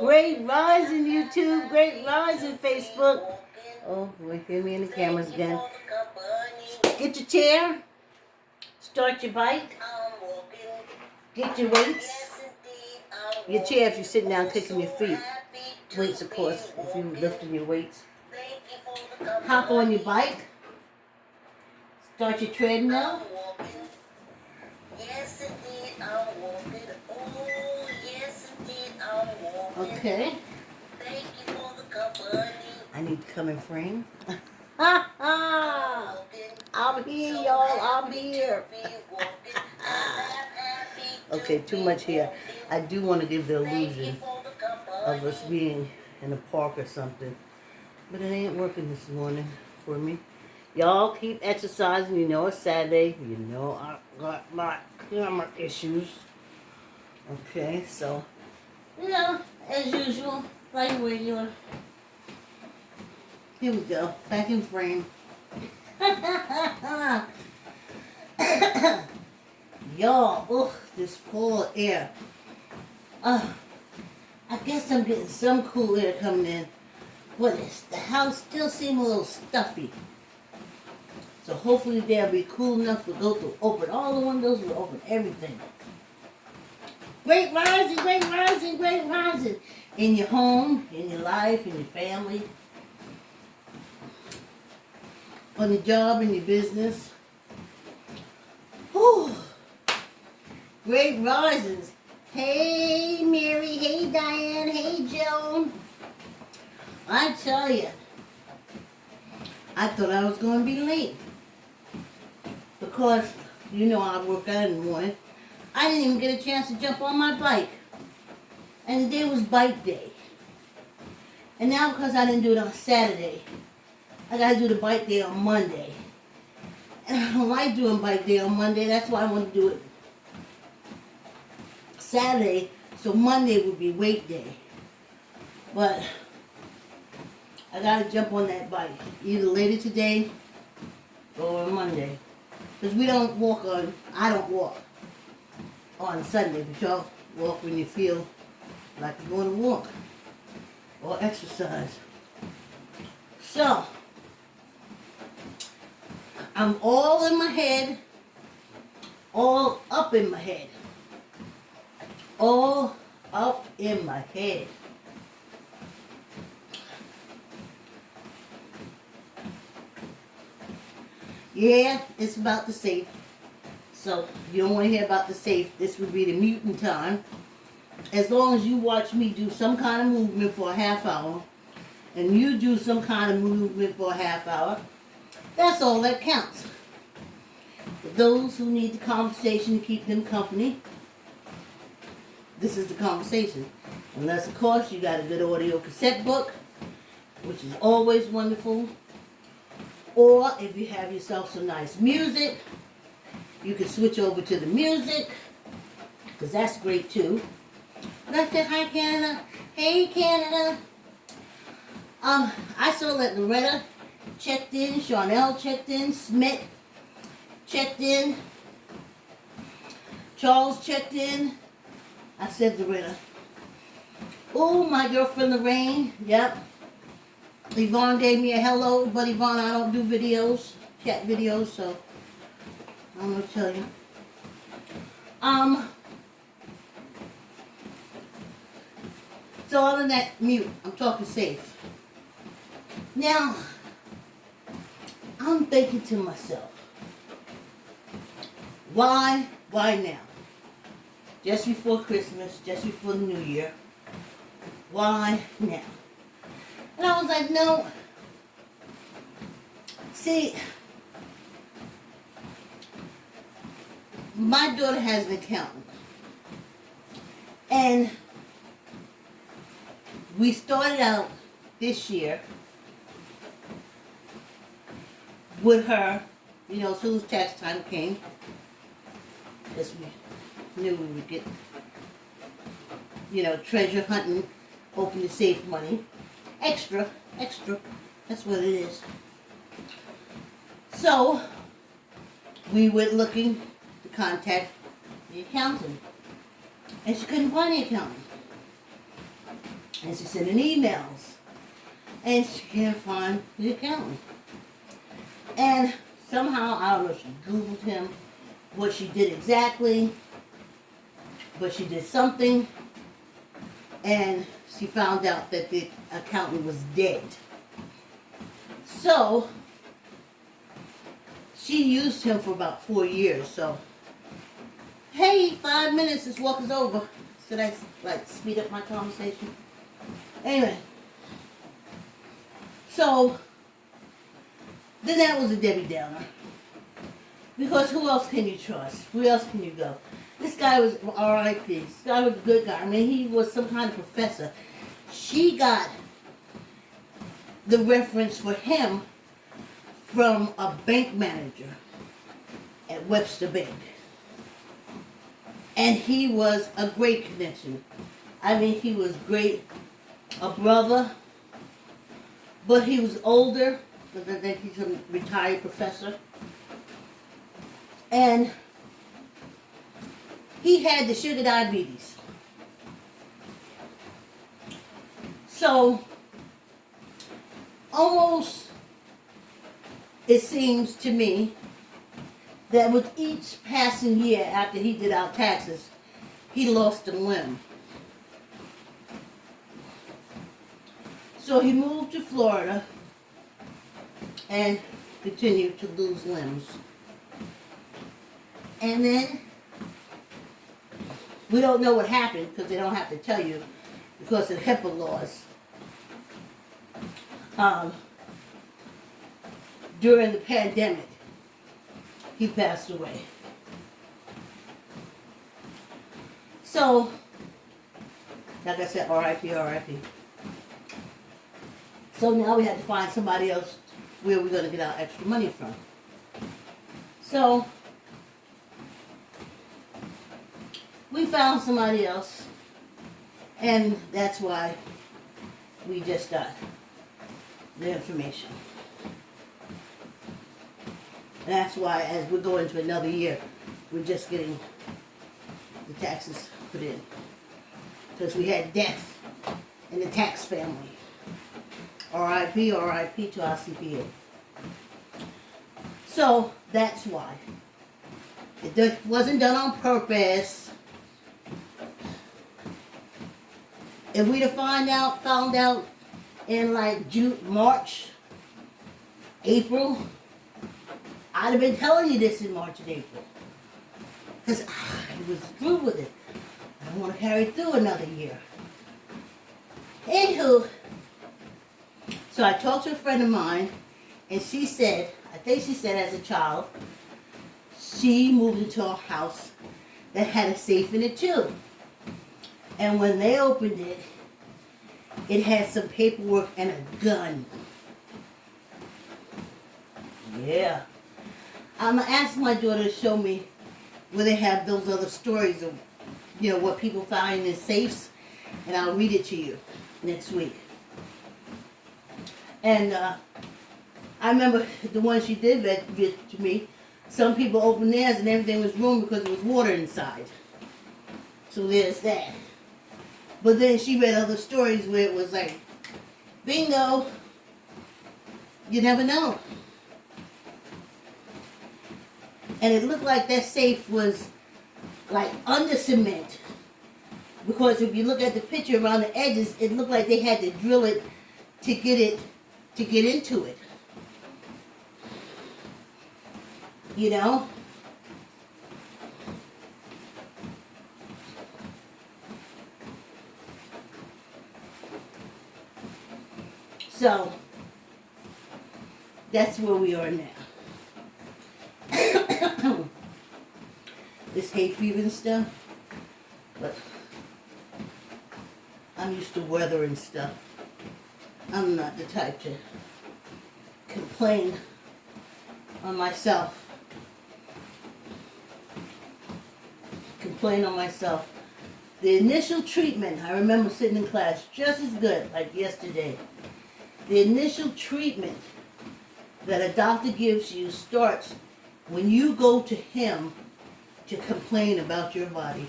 Great rising, YouTube. Great rising, Facebook. Oh boy, hear me in the cameras again. Get your chair. Start your bike. Get your weights. Your chair if you're sitting down kicking your feet. Weights, of course, if you're lifting your weights. Hop on your bike. Start your treadmill. Yes, indeed, I'm walking. Oh, yes, indeed, I'm walking. Okay. Thank you for the company. I need to come in frame. I'm here, y'all. I'm here. Okay, too much here. I do want to give the illusion of us being in a park or something. But it ain't working this morning for me. Y'all keep exercising. You know it's Saturday. You know I got my camera issues. Okay, so, you know, as usual, like regular. Here we go. Back in frame. Y'all, ugh, this full air. I guess I'm getting some cool air coming in. But the house still seems a little stuffy. So hopefully they'll be cool enough to go to open all the windows and open everything. Great rising, great rising, great rising. In your home, in your life, in your family. On your job, in your business. Whew. Great risings. Hey Mary, hey Diane, hey Joan. I tell you, I thought I was going to be late. Because, you know, I work out in the morning. I didn't even get a chance to jump on my bike. And today was bike day. And now because I didn't do it on Saturday, I got to do the bike day on Monday. And I don't like doing bike day on Monday. That's why I want to do it Saturday. So Monday would be weight day. But I got to jump on that bike. Either later today or on Monday. Because we don't walk on, I don't walk on Sunday, but y'all walk when you feel like you're going to walk or exercise. So, I'm all in my head, all up in my head, all up in my head. Yeah, it's about the safe. So, if you don't want to hear about the safe, this would be the mutant time. As long as you watch me do some kind of movement for a half hour, and you do some kind of movement for a half hour, that's all that counts. For those who need the conversation to keep them company, this is the conversation. Unless, of course, you got a good audio cassette book, which is always wonderful. Or if you have yourself some nice music, you can switch over to the music, because that's great too. But I said, hi Canada. Hey Canada. I saw that Loretta checked in, Charnel checked in, Smith checked in, Charles checked in. I said Loretta. Oh, my girlfriend Lorraine, yep. Yvonne gave me a hello, but Yvonne, I don't do videos, chat videos, so I'm going to tell you. So other than that, mute. I'm talking safe. Now, I'm thinking to myself, why now? Just before Christmas, just before the New Year. Why now? And I was like, no. See, my daughter has an accountant. And we started out this year with her, you know, as soon as tax time came, because we knew we would get, you know, treasure hunting, open the safe money. Extra, that's what it is. So, we went looking to contact the accountant. And she couldn't find the accountant. And she sent in emails. And she can't find the accountant. And somehow, I don't know if she Googled him, what she did exactly, but she did something, and she found out that the accountant was dead. So, she used him for about 4 years, so, hey, 5 minutes, this walk is over. Should I, like, speed up my conversation? Anyway, so, then that was a Debbie Downer. Because who else can you trust? Who else can you go? This guy was R.I.P. This guy was a good guy. I mean, he was some kind of professor. She got the reference for him from a bank manager at Webster Bank. And he was a great connection. I mean, he was great. A brother. But he was older. I think he's a retired professor. And he had the sugar diabetes. So, almost, it seems to me, that with each passing year after he did our taxes, he lost a limb. So he moved to Florida and continued to lose limbs. And then, we don't know what happened because they don't have to tell you because of HIPAA laws. During the pandemic, he passed away. So, like I said, R.I.P., R.I.P. So now we have to find somebody else where we're going to get our extra money from. So, we found somebody else, and that's why we just got the information. And that's why, as we go into another year, we're just getting the taxes put in. Because we had death in the tax family. R.I.P., R.I.P. to our CPA. So, that's why. It wasn't done on purpose. If we'd have found out in like June, March, April, I'd have been telling you this in March and April. Because I was through with it. I don't want to carry through another year. Anywho, so I talked to a friend of mine, and she said, I think she said as a child, she moved into a house that had a safe in it too. And when they opened it, it had some paperwork and a gun. Yeah. I'm going to ask my daughter to show me where they have those other stories of, you know, what people find in safes. And I'll read it to you next week. And I remember the one she did read to me. Some people opened theirs and everything was ruined because there was water inside. So there's that. But then she read other stories where it was like, bingo, you never know. And it looked like that safe was like under cement. Because if you look at the picture around the edges, it looked like they had to drill it to get into it. You know? So, that's where we are now. This hay fever and stuff, but I'm used to weather and stuff. I'm not the type to complain on myself. The initial treatment, I remember sitting in class just as good, like yesterday. The initial treatment that a doctor gives you starts when you go to him to complain about your body.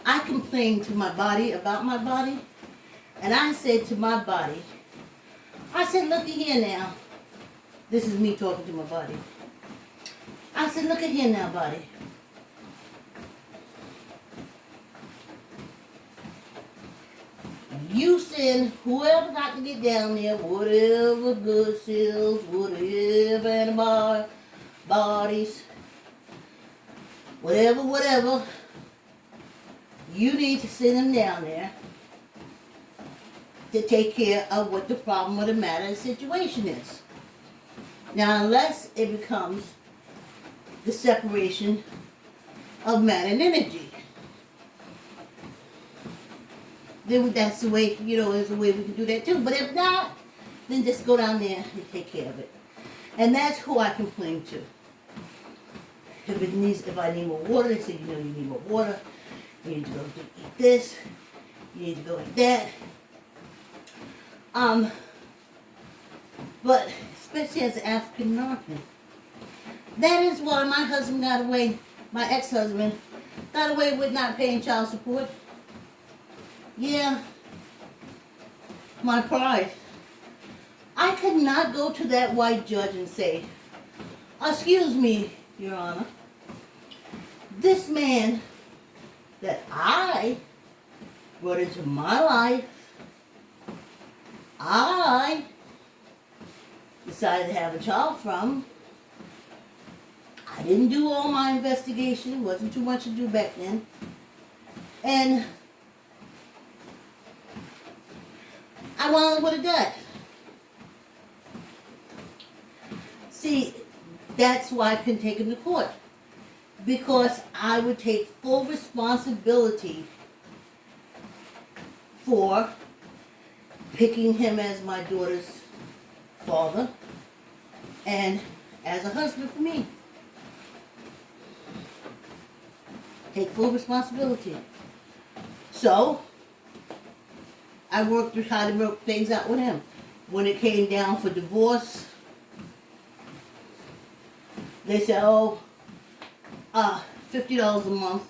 I complained to my body about my body, and I said to my body, I said, look at here now. This is me talking to my body. I said, look at here now, body. You send whoever got to get down there, whatever good cells, whatever antibodies, whatever, you need to send them down there to take care of what the problem or the matter, the situation is. Now, unless it becomes the separation of matter and energy, then that's the way, there's a way we can do that too. But if not, then just go down there and take care of it. And that's who I complain to. If I need more water, they say, you need more water. You need to go eat this. You need to go eat that. But especially as an African American, that is why my husband got away, my ex-husband got away with not paying child support. Yeah, my pride. I could not go to that white judge and say, excuse me, Your Honor, this man that I brought into my life, I decided to have a child from. I didn't do all my investigation. Wasn't too much to do back then. And I wound up with a debt. See, that's why I couldn't take him to court. Because I would take full responsibility for picking him as my daughter's father and as a husband for me. Take full responsibility. So, I worked through how to work things out with him. When it came down for divorce, they said, $50 a month.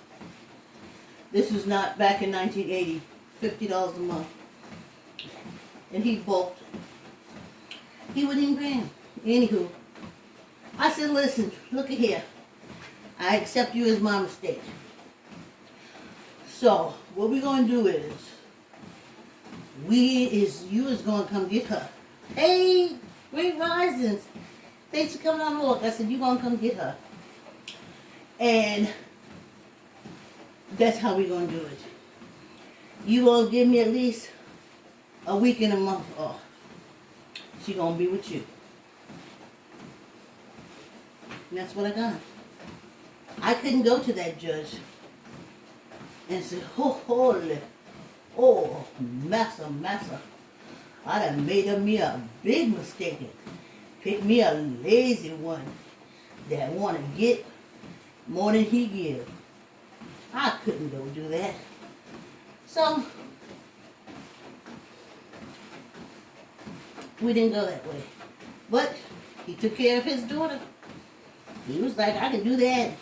This was not back in 1980. $50 a month. And he balked. He wouldn't even grant. Anywho, I said, listen, look at here. I accept you as my mistake. So, what we're going to do is, you is going to come get her. Hey, great risings. Thanks for coming on the walk. I said, you're going to come get her. And that's how we're going to do it. You going to give me at least a week and a month off. She's going to be with you. And that's what I got. I couldn't go to that judge and say, massa. I done made of me a big mistake. Pick me a lazy one that want to get more than he give. I couldn't go do that. So, we didn't go that way. But he took care of his daughter. He was like, I can do that.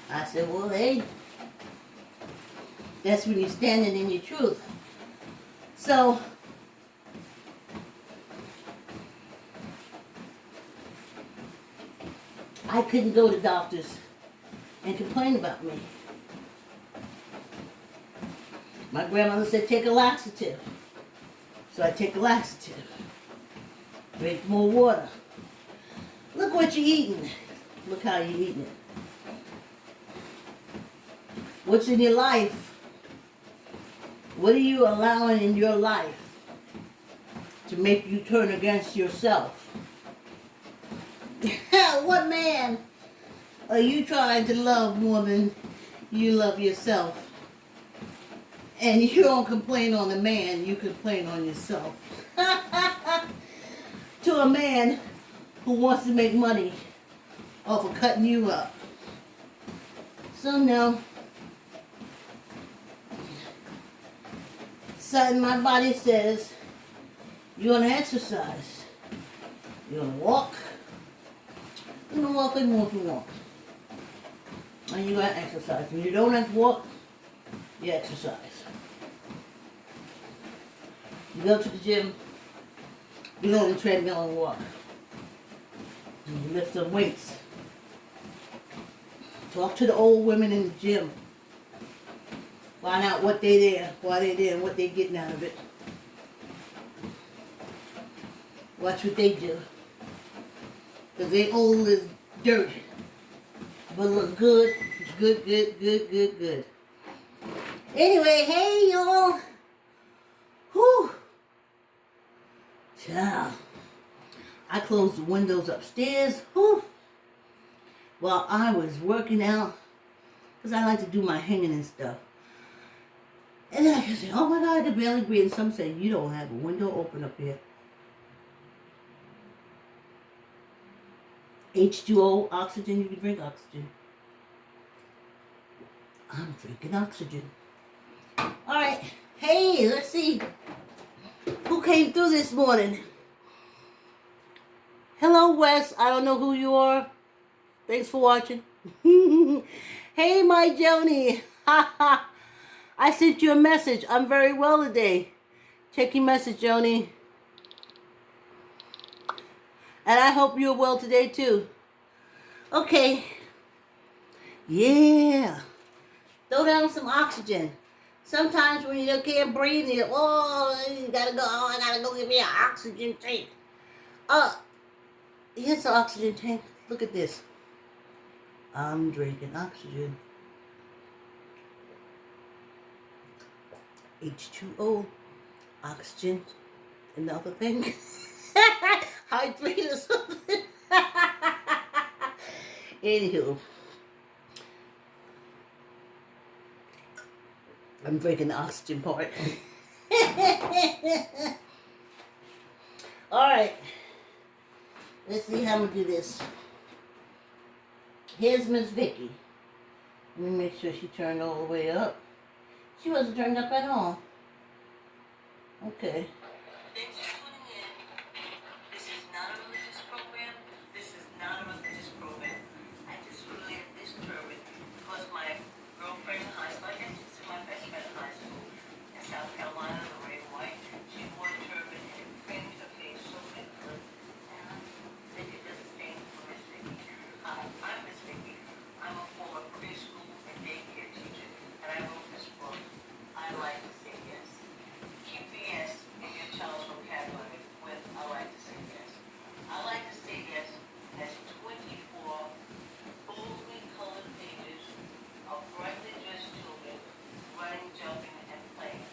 I said, well, hey, that's when you're standing in your truth. So, I couldn't go to doctors and complain about me. My grandmother said, take a laxative. So I take a laxative. Drink more water. Look what you're eating. Look how you're eating it. What's in your life? What are you allowing in your life to make you turn against yourself? What man are you trying to love more than you love yourself? And you don't complain on the man, you complain on yourself. To a man who wants to make money off of cutting you up. So no. Something my body says, you're going to exercise. You're going to walk. You're going to walk and walk and walk. And you're going to exercise. When you don't have to walk, You exercise. You go to the gym, you go on the treadmill and walk. You lift some weights. Talk to the old women in the gym. Find out what they there, why they there, and what they getting out of it. Watch what they do. Because they old as dirt. But look good. Good, good, good, good, good. Anyway, hey y'all. Whew. Ciao. I closed the windows upstairs. Whew. While I was working out. Because I like to do my hanging and stuff. And then I can say, oh my God, I can barely breathe. And some say, you don't have a window open up here. H2O, oxygen, you can drink oxygen. I'm drinking oxygen. Alright, hey, let's see who came through this morning. Hello, Wes. I don't know who you are. Thanks for watching. Hey, my Joni. I sent you a message. I'm very well today. Check your message, Joni. And I hope you're well today, too. Okay. Yeah. Throw down some oxygen. Sometimes when you can't breathe, you gotta go. Oh, I gotta go get me an oxygen tank. Here's the oxygen tank. Look at this. I'm drinking oxygen. H2O, oxygen, another thing. Hydrate or something. Anywho, I'm drinking the oxygen part. Alright. Let's see how I'm going to do this. Here's Miss Vicky. Let me make sure she turned all the way up. She wasn't turned up at all. Okay. Thanks for tuning in. This is not a religious program. This is not a religious program. I just really am disturbed because my girlfriend in high school, I guess it's my best friend in high school in South Carolina, Lorraine White, she wore a turban and it framed her face so beautifully. And I think it doesn't stand for Miss Vicky. I'm Miss Vicky. I'm a former preschool and daycare teacher, and I wrote this book. I like to say yes. Keep the yes in your child's vocabulary with I like to say yes. I like to say yes has 24 boldly colored pages of brightly dressed children running, jumping, and playing.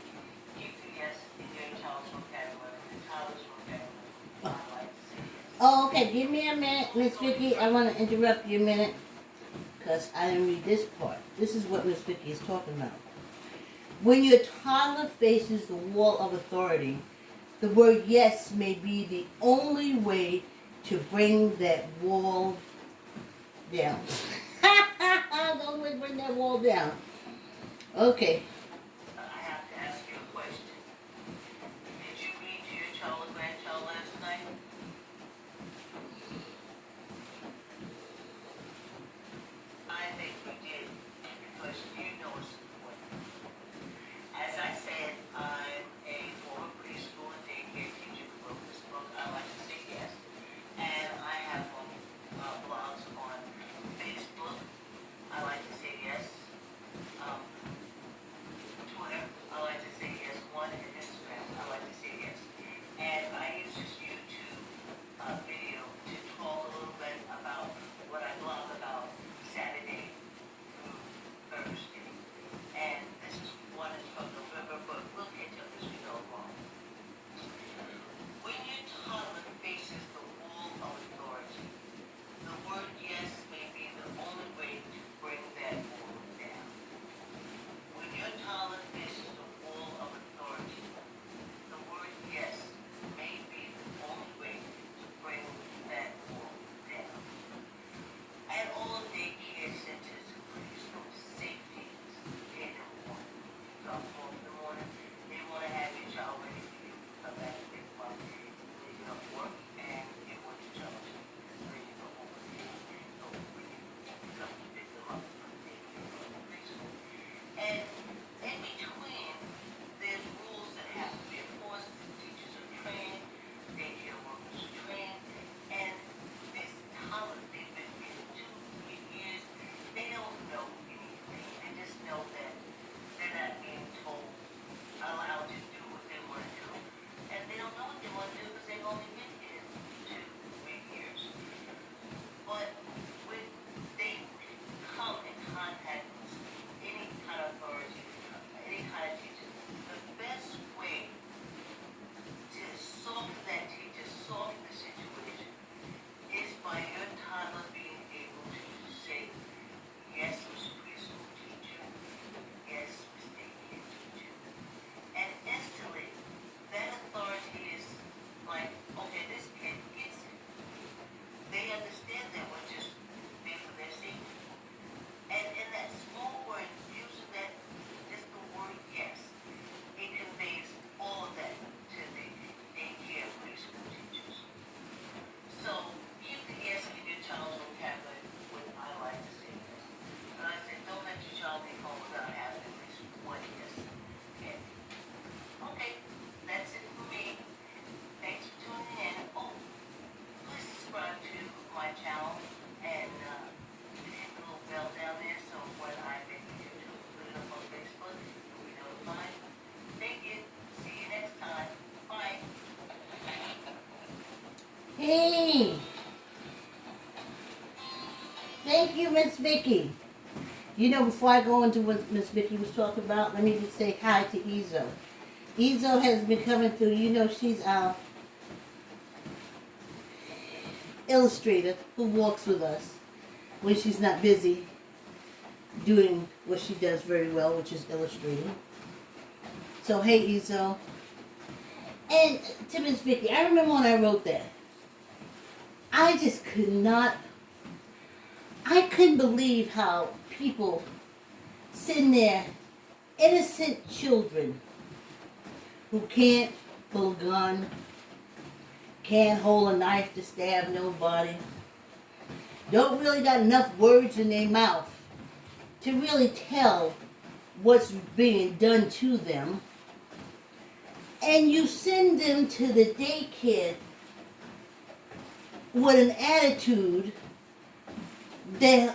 Keep the yes in your child's vocabulary, the child's vocabulary. I like to say yes. Oh, okay. Give me a minute, Miss Vicky. I want to interrupt you a minute because I didn't read this part. This is what Miss Vicky is talking about. When your toddler faces the wall of authority, the word yes may be the only way to bring that wall down. The only way to bring that wall down. Okay. I have to ask you a question. Did you read to your child or grandchild last night? I think we did because you know it's important. As I said, I'm a former preschool and daycare teacher who wrote this book. I like to say yes. And I have blogs on Facebook. I like to say yes. Miss Vicky. You know, before I go into what Miss Vicky was talking about, let me just say hi to Ezo. Ezo has been coming through. You know, she's our illustrator who walks with us when she's not busy doing what she does very well, which is illustrating. So, hey, Ezo. And to Miss Vicky, I remember when I wrote that. I just I couldn't believe how people sitting there, innocent children who can't pull a gun, can't hold a knife to stab nobody, don't really got enough words in their mouth to really tell what's being done to them, and you send them to the daycare with an attitude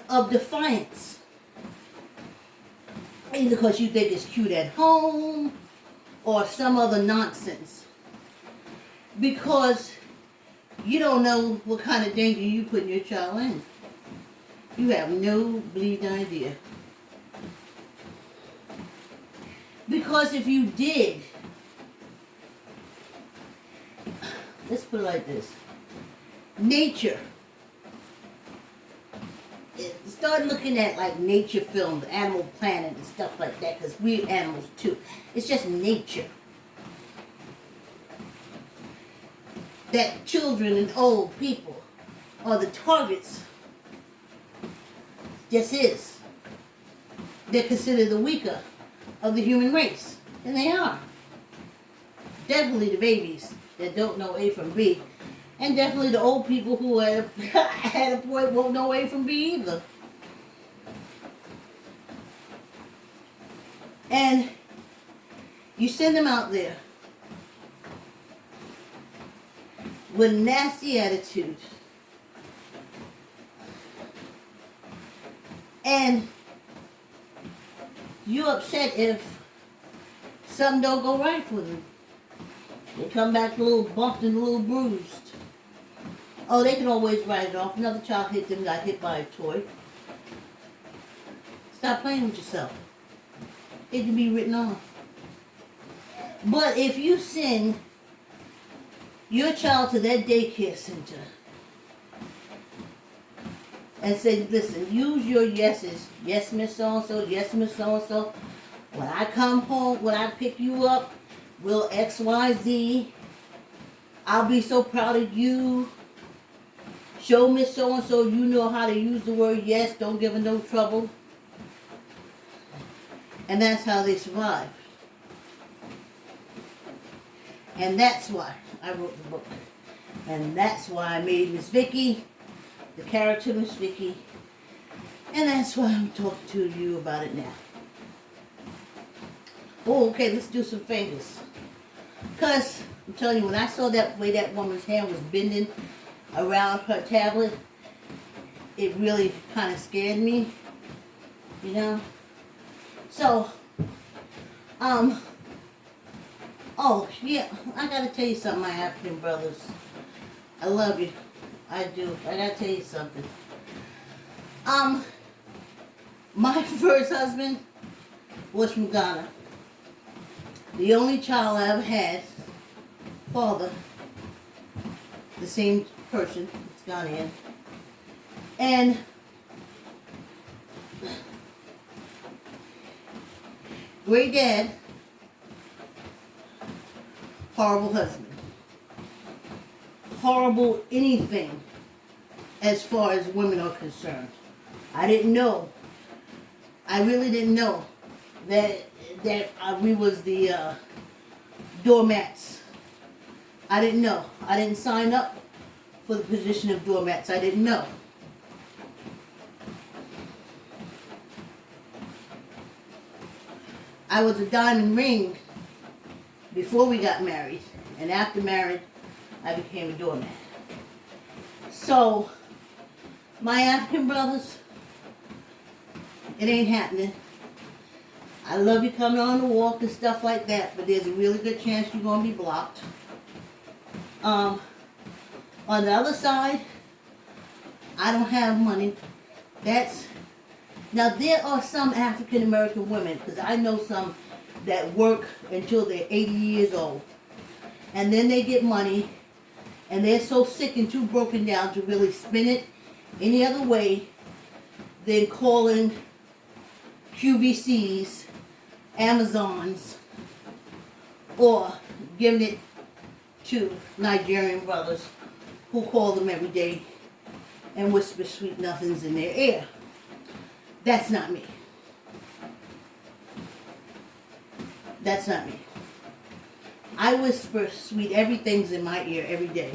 of defiance. Either because you think it's cute at home or some other nonsense. Because you don't know what kind of danger you putting your child in. You have no bleeding idea. Because if you did, let's put it like this. Nature. Start looking at like nature films, Animal Planet and stuff like that, because we're animals too. It's just nature. That children and old people are the targets. Just is. They're considered the weaker of the human race. And they are. Definitely the babies that don't know A from B. And definitely the old people who at a point won't know A from B either. And you send them out there with a nasty attitude. And you're upset if something don't go right with them. They come back a little bumped and a little bruised. Oh, they can always write it off. Another child hit them, got hit by a toy. Stop playing with yourself. It can be written off. But if you send your child to that daycare center and say, listen, use your yeses. Yes, Miss So-and-so. Yes, Miss So-and-so. When I come home, when I pick you up, we'll X, Y, Z. I'll be so proud of you. Show Miss So-and-so you know how to use the word yes. Don't give her no trouble. And that's how they survive. And that's why I wrote the book. And that's why I made Miss Vicky, the character Miss Vicky. And that's why I'm talking to you about it now. Oh, okay, let's do some fingers. Because, I'm telling you, when I saw that way that woman's hand was bending around her tablet, it really kind of scared me, you know. So, oh yeah, I gotta tell you something, my African brothers. I love you, I do. I gotta tell you something. My first husband was from Ghana. The only child I ever had, father, the same person, it's Ghanaian. And great dad, horrible husband. Horrible anything as far as women are concerned. I didn't know. I really didn't know that we was the doormats. I didn't know. I didn't sign up for the position of doormats. I didn't know. I was a diamond ring before we got married, and after marriage, I became a doormat. So, my African brothers, it ain't happening. I love you coming on the walk and stuff like that, but there's a really good chance you're going to be blocked. On the other side, I don't have money. That's Now, there are some African American women, because I know some that work until they're 80 years old. And then they get money, and they're so sick and too broken down to really spin it any other way than calling QVCs, Amazons, or giving it to Nigerian brothers who call them every day and whisper sweet nothings in their ear. That's not me. That's not me. I whisper sweet everything's in my ear every day.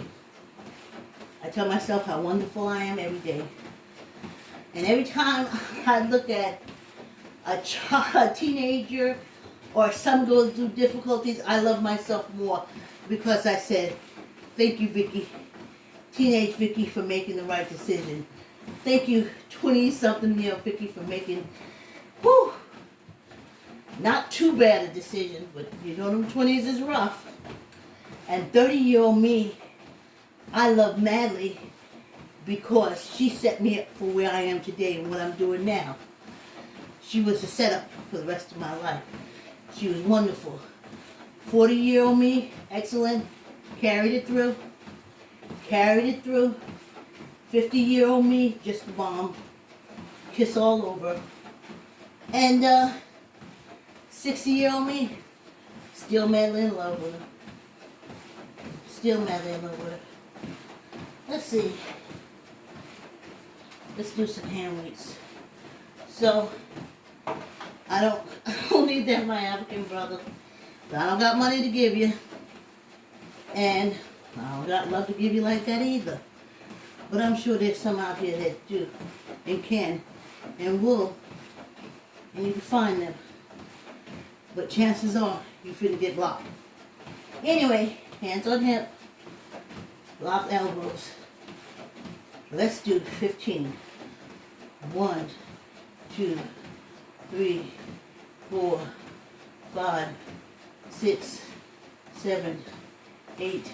I tell myself how wonderful I am every day. And every time I look at a teenager or some goes through difficulties, I love myself more because I said, thank you, Vicky, teenage Vicky, for making the right decision. Thank you, 20-something-year-old Vicky, for making, not too bad a decision, but you know them 20s is rough. And 30-year-old me, I love madly because she set me up for where I am today and what I'm doing now. She was a setup for the rest of my life. She was wonderful. 40-year-old me, excellent, carried it through. 50-year-old me, just a bomb, kiss all over. And 60-year-old me, still madly in love with her. Let's see. Let's do some hand weights. So, I don't need that, my African brother. I don't got money to give you. And I don't got love to give you like that either. But I'm sure there's some out here that do and can and will. And you can find them. But chances are you finna get blocked. Anyway, hands on hip. Locked elbows. Let's do 15. 1, 2, 3, 4, 5, 6, 7, 8,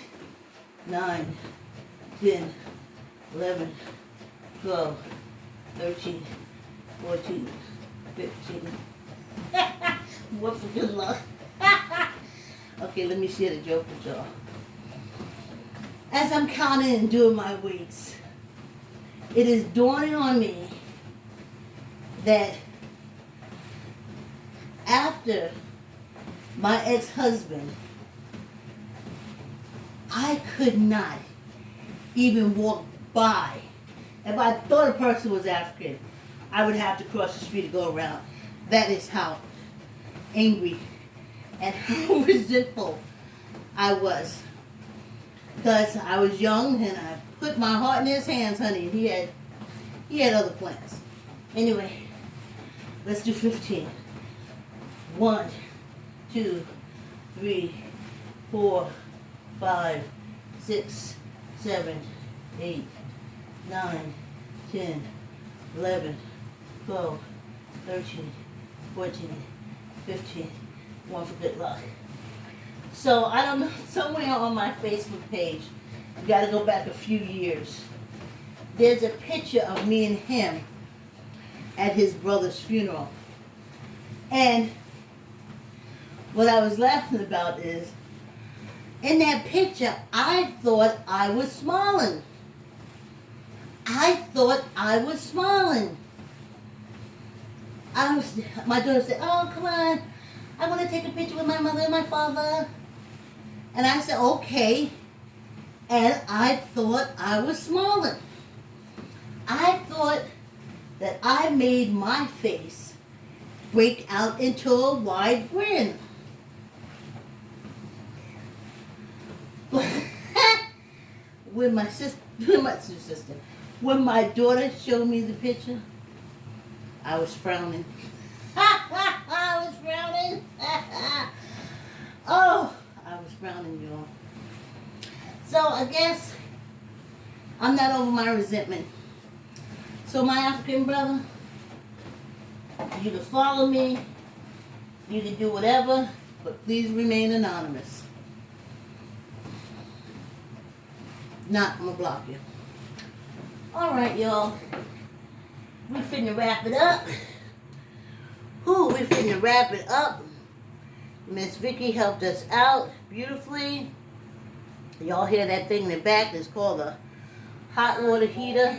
9, 10, 11, 12, 13, 14, 15. What for good luck? Okay, let me share the joke with y'all. As I'm counting and doing my weights, it is dawning on me that after my ex-husband, I could not even walk by. If I thought a person was African, I would have to cross the street to go around. That is how angry and how resentful I was. Because I was young and I put my heart in his hands, honey. He had other plans. Anyway, let's do 15. 1, 2, 3, 4, 5, 6, 7, 8, 9, 10, 11, 12, 13, 14, 15. One for good luck. So, I don't know, somewhere on my Facebook page, you got to go back a few years. There's a picture of me and him at his brother's funeral. And what I was laughing about is, in that picture, I thought I was smiling. My daughter said, oh, come on, I want to take a picture with my mother and my father. And I said, okay. And I thought I was smiling. I thought that I made my face break out into a wide grin. When my daughter showed me the picture, I was frowning. I was frowning. Oh, I was frowning, y'all. So I guess I'm not over my resentment. So my African brother, you can follow me, you can do whatever, but please remain anonymous. Not, I'm gonna block you. Alright, y'all. We finna wrap it up. Whew, we finna wrap it up. Miss Vicky helped us out beautifully. Y'all hear that thing in the back? That's called a hot water heater.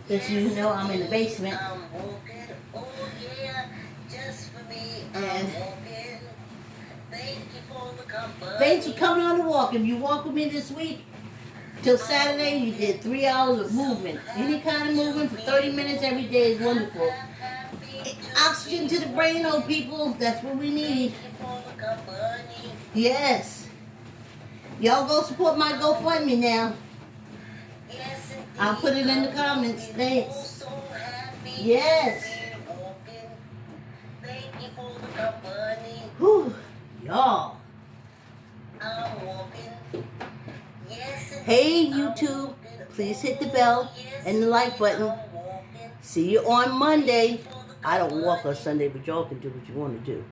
Just so you know, I'm in the basement. And thanks for coming on the walk. If you walk with me this week, till Saturday, you did 3 hours of movement. Any kind of movement for 30 minutes every day is wonderful. Oxygen to the brain, oh people. That's what we need. Yes. Y'all go support my GoFundMe now. I'll put it in the comments. Thanks. Yes. Whew. Y'all. Hey YouTube, please hit the bell and the like button. See you on Monday. I don't walk on Sunday, but y'all can do what you want to do.